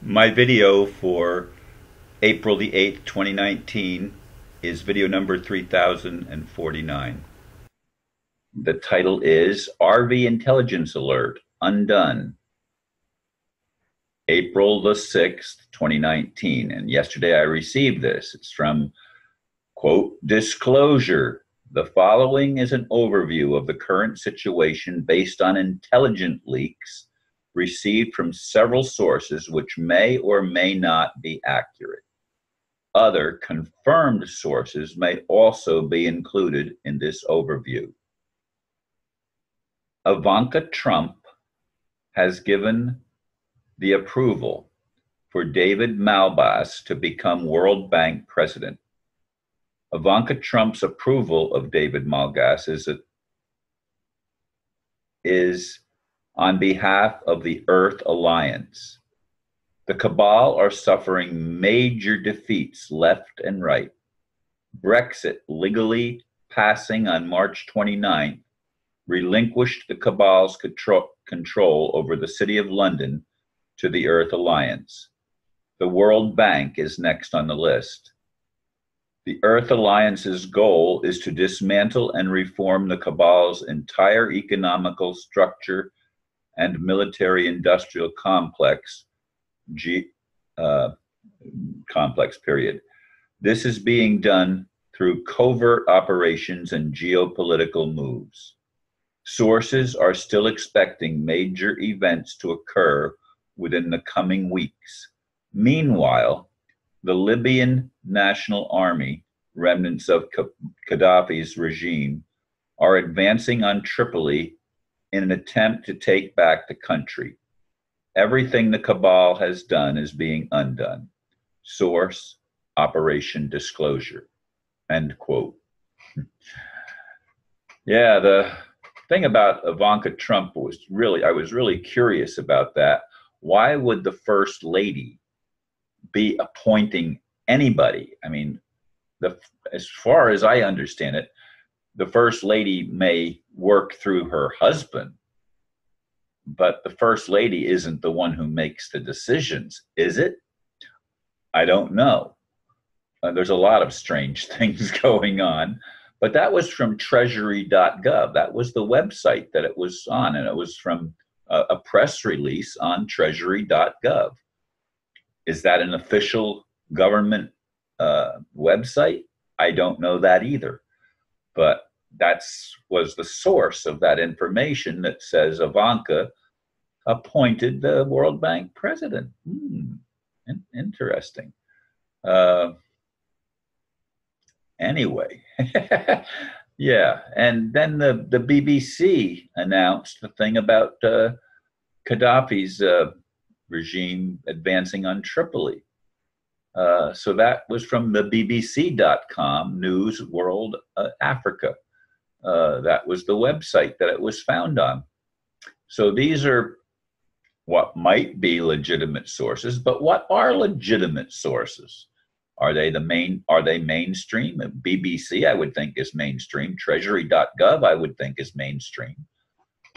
My video for April the 8th, 2019 is video number 3049. The title is RV Intelligence Alert, Undone, April the 6th, 2019. And yesterday I received this. It's from, quote, disclosure. The following is an overview of the current situation based on intelligence leaks received from several sources which may or may not be accurate. Other confirmed sources may also be included in this overview. Ivanka Trump has given the approval for David Malpass to become World Bank president. Ivanka Trump's approval of David Malpass is on behalf of the Earth Alliance. The cabal are suffering major defeats left and right. Brexit, legally passing on March 29th, relinquished the cabal's control over the City of London to the Earth Alliance. The World Bank is next on the list. The Earth Alliance's goal is to dismantle and reform the cabal's entire economical structure and military-industrial complex, period. This is being done through covert operations and geopolitical moves. Sources are still expecting major events to occur within the coming weeks. Meanwhile, the Libyan National Army, remnants of Gaddafi's regime, are advancing on Tripoli in an attempt to take back the country. Everything the cabal has done is being undone. Source, Operation Disclosure, end quote. Yeah, the thing about Ivanka Trump was I was really curious about that. Why would the First Lady be appointing anybody? I mean, as far as I understand it, the First Lady may work through her husband, but the First Lady isn't the one who makes the decisions, is it? I don't know. There's a lot of strange things going on, but that was from treasury.gov. That was the website that it was on, and it was from a press release on treasury.gov. Is that an official government website? I don't know that either. But that was the source of that information that says Ivanka appointed the World Bank president. Interesting. Anyway, yeah. And then the BBC announced the thing about Gaddafi's regime advancing on Tripoli. So that was from the BBC.com News World Africa. That was the website that it was found on. So these are what might be legitimate sources, but what are legitimate sources? Are they mainstream? BBC, I would think, is mainstream. Treasury.gov, I would think, is mainstream.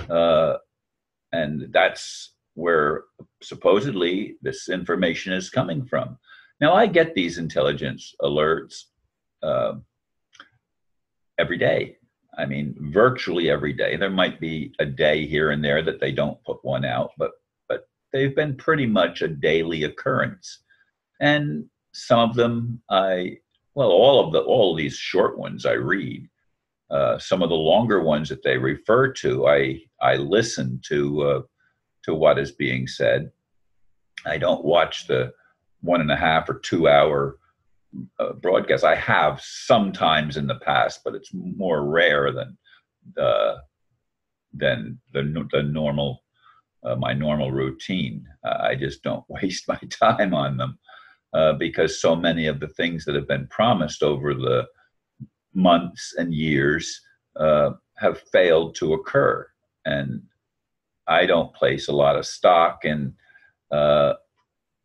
And that's where supposedly this information is coming from. Now, I get these intelligence alerts every day. I mean, virtually every day. There might be a day here and there that they don't put one out, but they've been pretty much a daily occurrence. And some of them all of these short ones I read. Some of the longer ones that they refer to, I listen to what is being said. I don't watch the 1.5 or 2 hour broadcast. I have sometimes in the past, but it's more rare than the normal my normal routine. I just don't waste my time on them because so many of the things that have been promised over the months and years have failed to occur, and I don't place a lot of stock in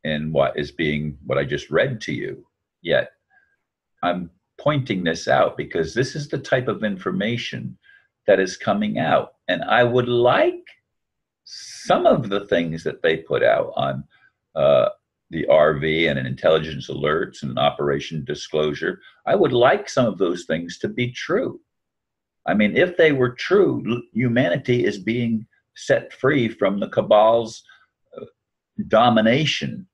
what I just read to you. Yet I'm pointing this out because this is the type of information that is coming out. And I would like some of the things that they put out on the RV and an intelligence alerts and Operation Disclosure. I would like some of those things to be true. I mean, if they were true, humanity is being set free from the cabal's domination.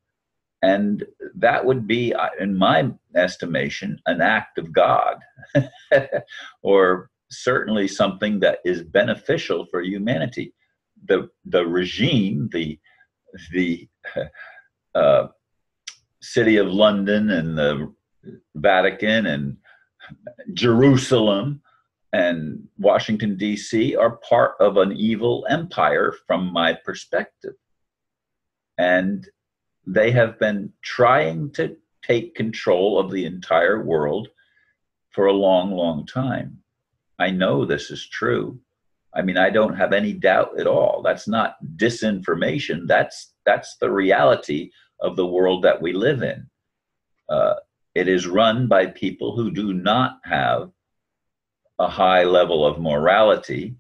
And that would be, in my estimation, an act of God, or certainly something that is beneficial for humanity. The regime, the city of London and the Vatican and Jerusalem and Washington, D.C. are part of an evil empire from my perspective. And they have been trying to take control of the entire world for a long, long time. I know this is true. I mean, I don't have any doubt at all. That's not disinformation. That's the reality of the world that we live in. It is run by people who do not have a high level of morality.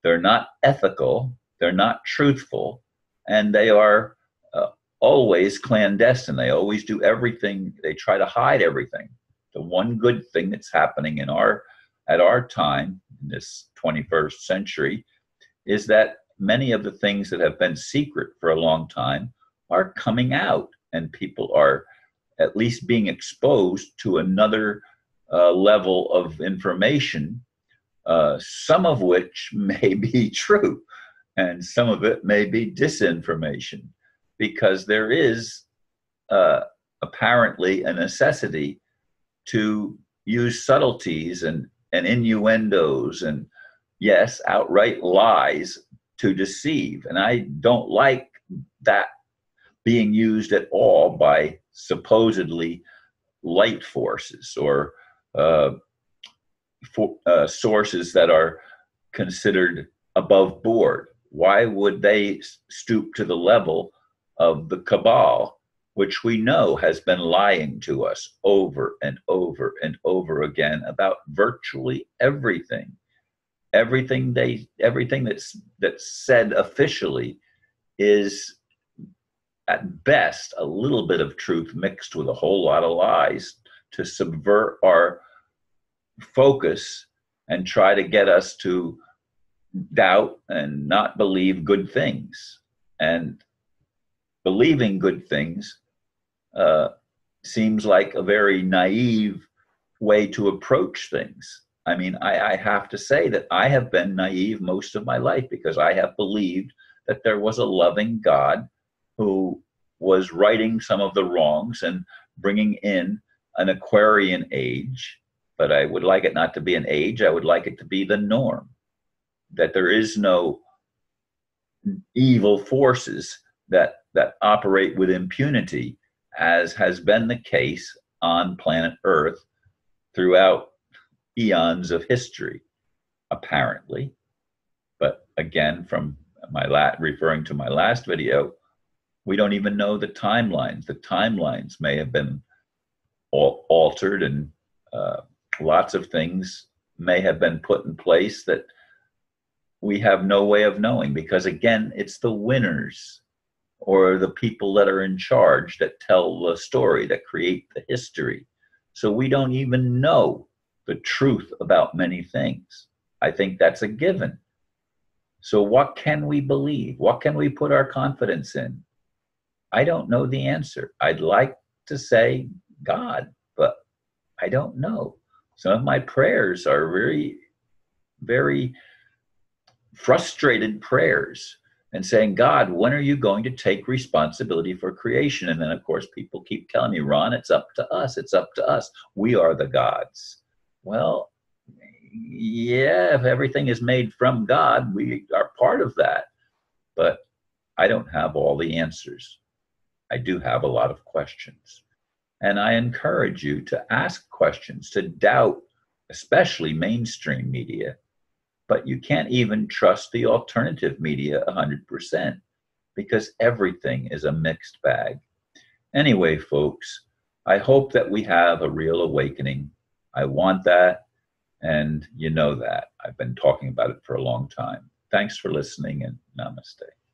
They're not ethical. They're not truthful. And they are always clandestine. They always do everything. They try to hide everything. The one good thing that's happening at our time, in this 21st century, is that many of the things that have been secret for a long time are coming out, and people are at least being exposed to another level of information, some of which may be true, and some of it may be disinformation, because there is apparently a necessity to use subtleties and innuendos and, yes, outright lies to deceive. And I don't like that being used at all by supposedly light forces or sources that are considered above board. Why would they stoop to the level of the cabal, which we know has been lying to us over and over and over again about virtually everything? Everything that's said officially is at best a little bit of truth mixed with a whole lot of lies to subvert our focus and try to get us to doubt and not believe good things. And believing good things seems like a very naive way to approach things. I mean, I have to say that I have been naive most of my life, because I have believed that there was a loving God who was righting some of the wrongs and bringing in an Aquarian age. But I would like it not to be an age. I would like it to be the norm, that there is no evil forces that operate with impunity, as has been the case on planet Earth throughout eons of history, apparently. But again, from referring to my last video, we don't even know the timelines. The timelines may have been altered, and lots of things may have been put in place that we have no way of knowing, because again, it's the winners or the people that are in charge that tell the story, that create the history. So we don't even know the truth about many things. I think that's a given. So what can we believe? What can we put our confidence in? I don't know the answer. I'd like to say God, but I don't know. Some of my prayers are very, very frustrated prayers, and saying, God, when are you going to take responsibility for creation? And then, of course, people keep telling me, Ron, it's up to us. It's up to us. We are the gods. Well, yeah, if everything is made from God, we are part of that. But I don't have all the answers. I do have a lot of questions. And I encourage you to ask questions, to doubt, especially mainstream media. But you can't even trust the alternative media 100%, because everything is a mixed bag. Anyway, folks, I hope that we have a real awakening. I want that, and you know that. I've been talking about it for a long time. Thanks for listening, and namaste.